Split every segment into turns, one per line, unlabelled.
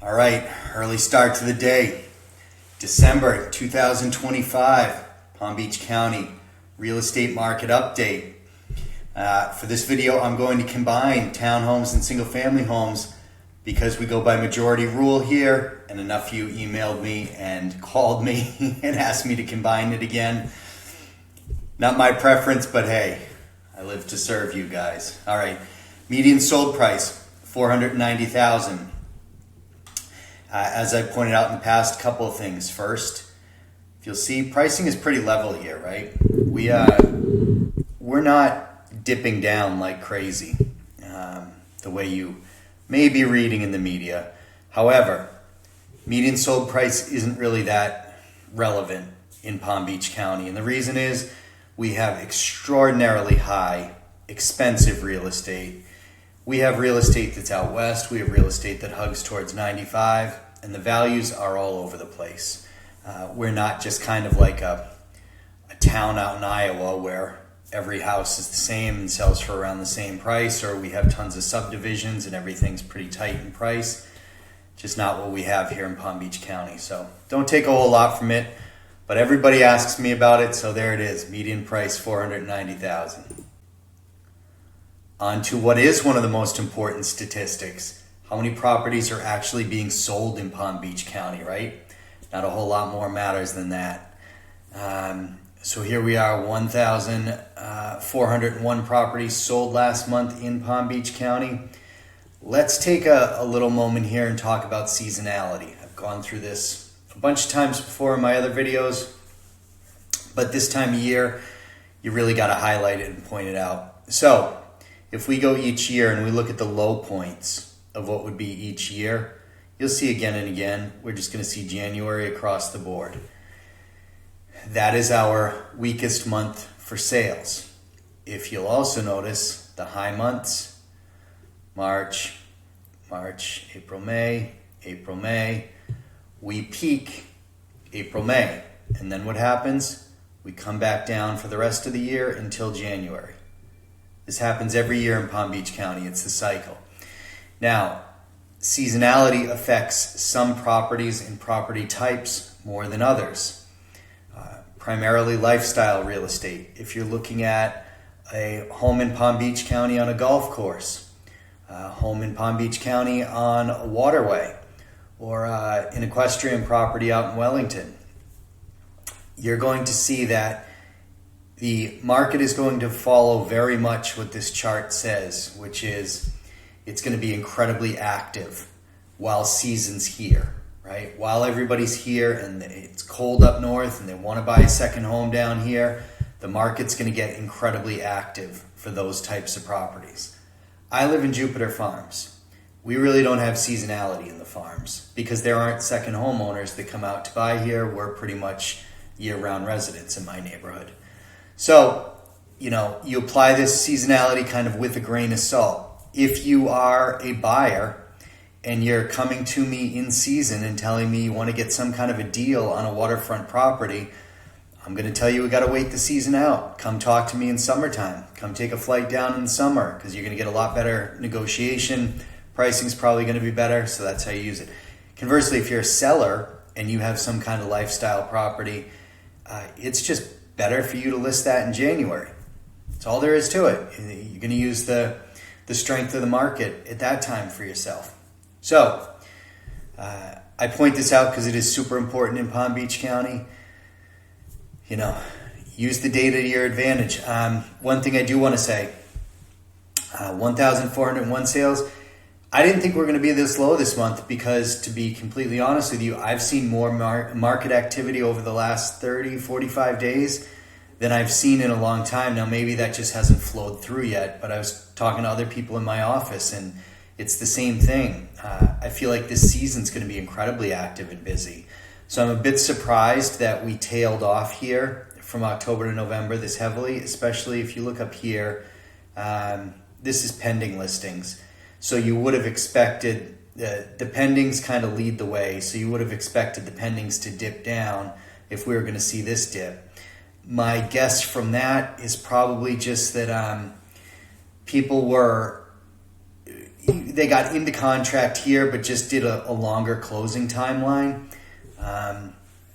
All right, early start to the day. December 2025, Palm Beach County real estate market update. For this video, I'm going to combine townhomes and single family homes because we go by majority rule here, and enough of you emailed me and called me and asked me to combine it again. Not my preference, but hey, I live to serve you guys. All right, median sold price, $490,000. As I pointed out in the past, a couple of things. First, if you'll see, pricing is pretty level here, right? We're not dipping down like crazy, the way you may be reading in the media. However, median sold price isn't really that relevant in Palm Beach County. And the reason is we have extraordinarily high, expensive real estate. We have real estate that's out west. We have real estate that hugs towards 95, and the values are all over the place. We're not just kind of like a town out in Iowa where every house is the same and sells for around the same price, or we have tons of subdivisions and everything's pretty tight in price. Just not what we have here in Palm Beach County. So don't take a whole lot from it, but everybody asks me about it, so there it is. Median price, $490,000. On to what is one of the most important statistics. How many properties are actually being sold in Palm Beach County, right? Not a whole lot more matters than that. So here we are, 1,401 properties sold last month in Palm Beach County. Let's take a little moment here and talk about seasonality. I've gone through this a bunch of times before in my other videos, but this time of year, you really got to highlight it and point it out. So, if we go each year and we look at the low points of what would be each year, you'll see again and again, we're just going to see January across the board. That is our weakest month for sales. If you'll also notice the high months, March, April, May, we peak April, May. And then what happens? We come back down for the rest of the year until January. This happens every year in Palm Beach County. It's the cycle. Now, seasonality affects some properties and property types more than others. Primarily lifestyle real estate. If you're looking at a home in Palm Beach County on a golf course, a home in Palm Beach County on a waterway, or an equestrian property out in Wellington, you're going to see that the market is going to follow very much what this chart says, which is it's going to be incredibly active while season's here, right? While everybody's here and it's cold up north and they want to buy a second home down here, the market's going to get incredibly active for those types of properties. I live in Jupiter Farms. We really don't have seasonality in the farms because there aren't second homeowners that come out to buy here. We're pretty much year-round residents in my neighborhood. So, you apply this seasonality kind of with a grain of salt. If you are a buyer and you're coming to me in season and telling me you want to get some kind of a deal on a waterfront property, I'm going to tell you we got to wait the season out. Come talk to me in summertime. Come take a flight down in the summer because you're going to get a lot better negotiation. Pricing's probably going to be better, so that's how you use it. Conversely, if you're a seller and you have some kind of lifestyle property, it's just better for you to list that in January. That's all there is to it. You're going to use the strength of the market at that time for yourself. So, I point this out because it is super important in Palm Beach County. Use the data to your advantage. One thing I do want to say, 1,401 sales. I didn't think we were going to be this low this month because, to be completely honest with you, I've seen more market activity over the last 30, 45 days than I've seen in a long time. Now, maybe that just hasn't flowed through yet, but I was talking to other people in my office, and it's the same thing. I feel like this season's going to be incredibly active and busy. So I'm a bit surprised that we tailed off here from October to November this heavily, especially if you look up here. This is pending listings. So you would have expected the pendings kind of lead the way. So you would have expected the pendings to dip down if we were going to see this dip. My guess from that is probably just that people were they got into contract here, but just did a longer closing timeline.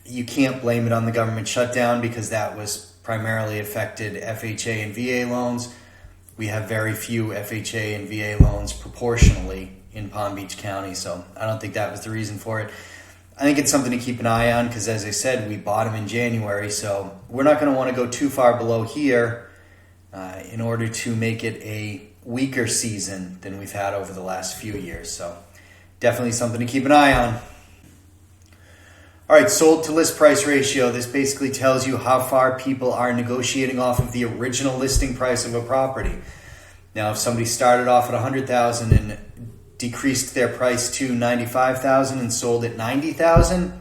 You can't blame it on the government shutdown because that was primarily affected FHA and VA loans. We have very few FHA and VA loans proportionally in Palm Beach County, so I don't think that was the reason for it. I think it's something to keep an eye on because, as I said, we bought them in January, so we're not going to want to go too far below here in order to make it a weaker season than we've had over the last few years. So definitely something to keep an eye on. All right, sold to list price ratio. This basically tells you how far people are negotiating off of the original listing price of a property. Now, if somebody started off at $100,000 and decreased their price to $95,000 and sold at $90,000,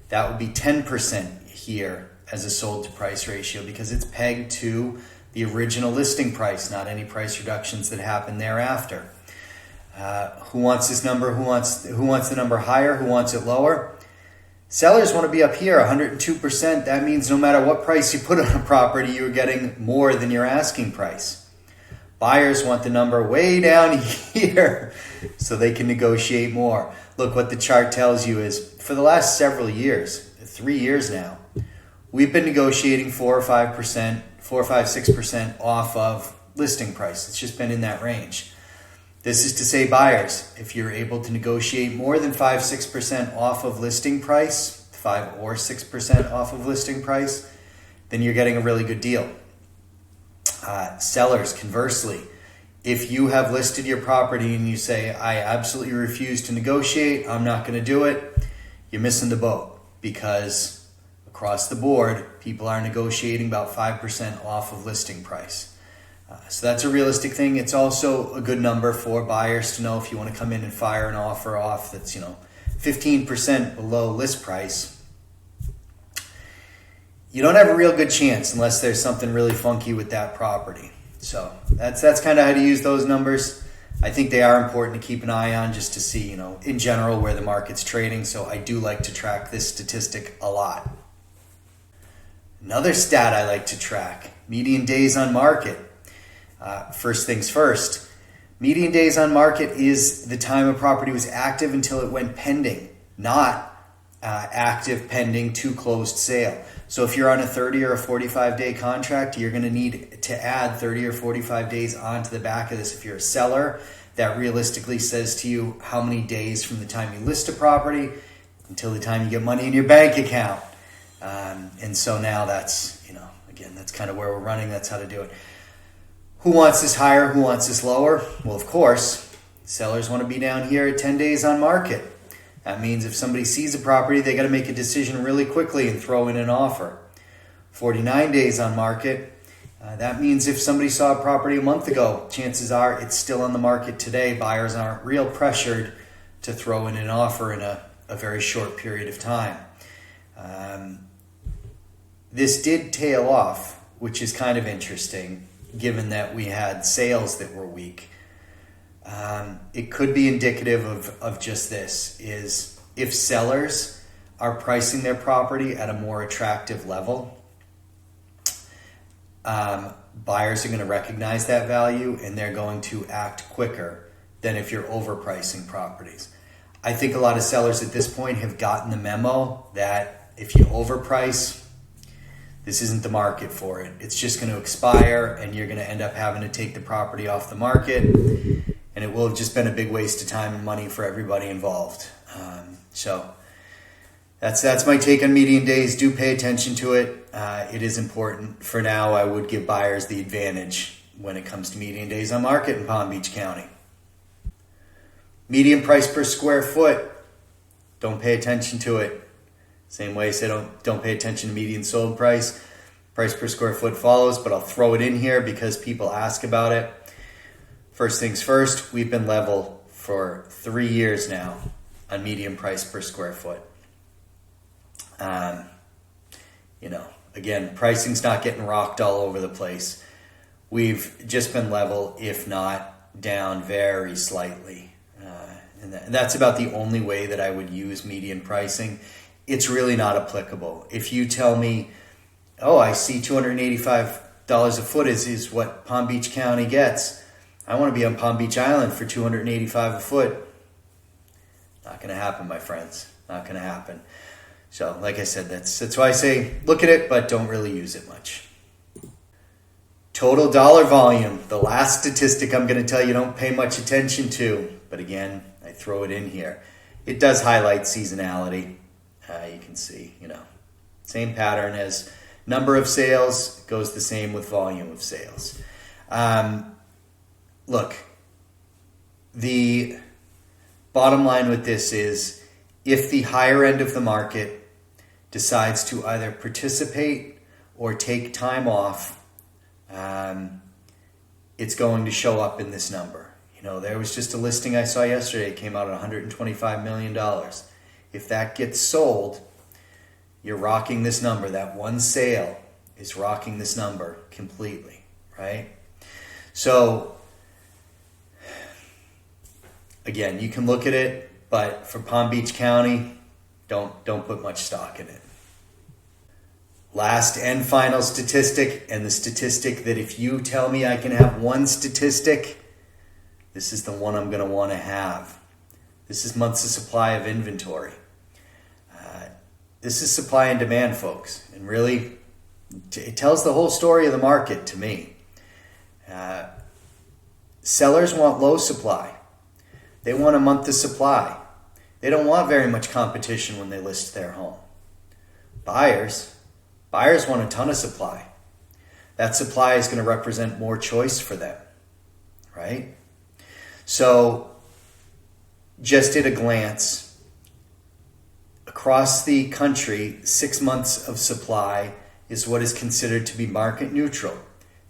that would be 10% here as a sold to price ratio because it's pegged to the original listing price, not any price reductions that happen thereafter. Who wants this number? Who wants the number higher? Who wants it lower? Sellers want to be up here, 102%. That means no matter what price you put on a property, you're getting more than your asking price. Buyers want the number way down here so they can negotiate more. Look, what the chart tells you is for the last several years, 3 years now, we've been negotiating 4 or 5%, 4 or 5, 6% off of listing price. It's just been in that range. This is to say, buyers, if you're able to negotiate more than 5, 6% off of listing price, 5 or 6% off of listing price, then you're getting a really good deal. Sellers, conversely, if you have listed your property and you say, I absolutely refuse to negotiate, I'm not going to do it, you're missing the boat because across the board, people are negotiating about 5% off of listing price. So that's a realistic thing. It's also a good number for buyers to know if you want to come in and fire an offer off that's 15% below list price. You don't have a real good chance unless there's something really funky with that property. So that's kind of how to use those numbers. I think they are important to keep an eye on just to see, in general where the market's trading. So I do like to track this statistic a lot. Another stat I like to track, median days on market. First things first, median days on market is the time a property was active until it went pending, not active pending to closed sale. So if you're on a 30 or a 45-day contract, you're going to need to add 30 or 45 days onto the back of this. If you're a seller, that realistically says to you how many days from the time you list a property until the time you get money in your bank account. And so now that's, again, that's kind of where we're running. That's how to do it. Who wants this higher? Who wants this lower? Well, of course, sellers want to be down here at 10 days on market. That means if somebody sees a property, they got to make a decision really quickly and throw in an offer. 49 days on market. That means if somebody saw a property a month ago, chances are it's still on the market today. Buyers aren't real pressured to throw in an offer in a very short period of time. This did tail off, which is kind of interesting, given that we had sales that were weak. It could be indicative of just this, is if sellers are pricing their property at a more attractive level, buyers are going to recognize that value and they're going to act quicker than if you're overpricing properties. I think a lot of sellers at this point have gotten the memo that if you overprice, this isn't the market for it. It's just going to expire and you're going to end up having to take the property off the market, and it will have just been a big waste of time and money for everybody involved. So that's my take on median days. Do pay attention to it. It is important. For now, I would give buyers the advantage when it comes to median days on market in Palm Beach County. Median price per square foot. Don't pay attention to it. Same way I say don't pay attention to median sold price. Price per square foot follows, but I'll throw it in here because people ask about it. First things first, we've been level for 3 years now on median price per square foot. Again, pricing's not getting rocked all over the place. We've just been level, if not down very slightly. And that's about the only way that I would use median pricing. It's really not applicable. If you tell me, I see $285 a foot is what Palm Beach County gets, I want to be on Palm Beach Island for $285 a foot. Not going to happen, my friends. Not going to happen. So, like I said, that's why I say look at it, but don't really use it much. Total dollar volume, the last statistic I'm going to tell you don't pay much attention to, but again, I throw it in here. It does highlight seasonality. You can see, same pattern as number of sales goes the same with volume of sales. Look, the bottom line with this is if the higher end of the market decides to either participate or take time off, it's going to show up in this number. There was just a listing I saw yesterday. It came out at $125 million. If that gets sold, you're rocking this number. That one sale is rocking this number completely, right? So, again, you can look at it, but for Palm Beach County, don't put much stock in it. Last and final statistic, and the statistic that if you tell me I can have one statistic, this is the one I'm going to want to have. This is months of supply of inventory. This is supply and demand, folks, and really it tells the whole story of the market to me. Sellers want low supply. They want a month of supply. They don't want very much competition when they list their home. Buyers want a ton of supply. That supply is going to represent more choice for them, right? So, just at a glance, across the country, 6 months of supply is what is considered to be market neutral,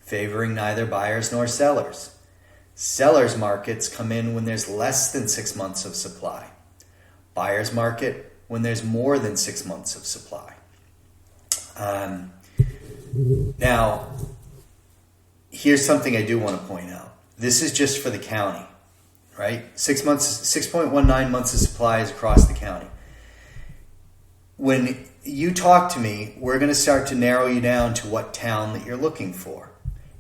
favoring neither buyers nor sellers. Sellers markets come in when there's less than 6 months of supply. Buyers market when there's more than 6 months of supply. Now, here's something I do want to point out. This is just for the county, right? 6 months, 6.19 months of supply is across the county. When you talk to me, we're going to start to narrow you down to what town that you're looking for.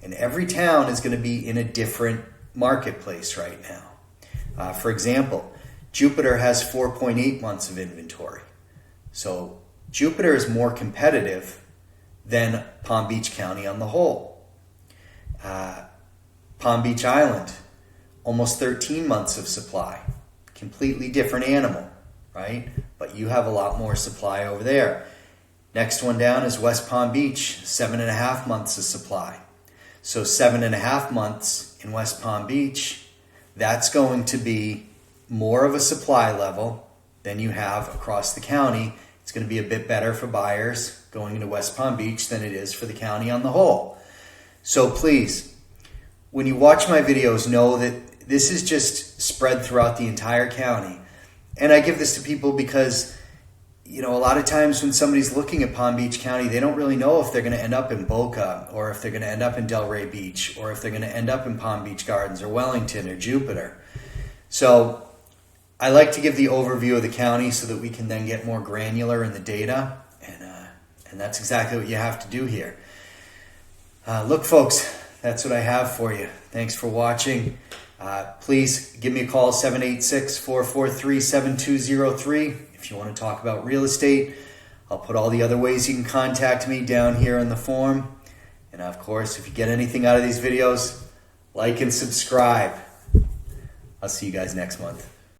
And every town is going to be in a different marketplace right now. For example, Jupiter has 4.8 months of inventory. So Jupiter is more competitive than Palm Beach County on the whole. Palm Beach Island, almost 13 months of supply. Completely different animal, right? But you have a lot more supply over there. Next one down is West Palm Beach, 7.5 months of supply. So 7.5 months in West Palm Beach, that's going to be more of a supply level than you have across the county. It's going to be a bit better for buyers going into West Palm Beach than it is for the county on the whole. So please, when you watch my videos, know that this is just spread throughout the entire county. And I give this to people because, a lot of times when somebody's looking at Palm Beach County, they don't really know if they're going to end up in Boca or if they're going to end up in Delray Beach or if they're going to end up in Palm Beach Gardens or Wellington or Jupiter. So I like to give the overview of the county so that we can then get more granular in the data. And that's exactly what you have to do here. Look, folks, that's what I have for you. Thanks for watching. Please give me a call, 786-443-7203. If you want to talk about real estate, I'll put all the other ways you can contact me down here in the form. And of course, if you get anything out of these videos, like and subscribe. I'll see you guys next month.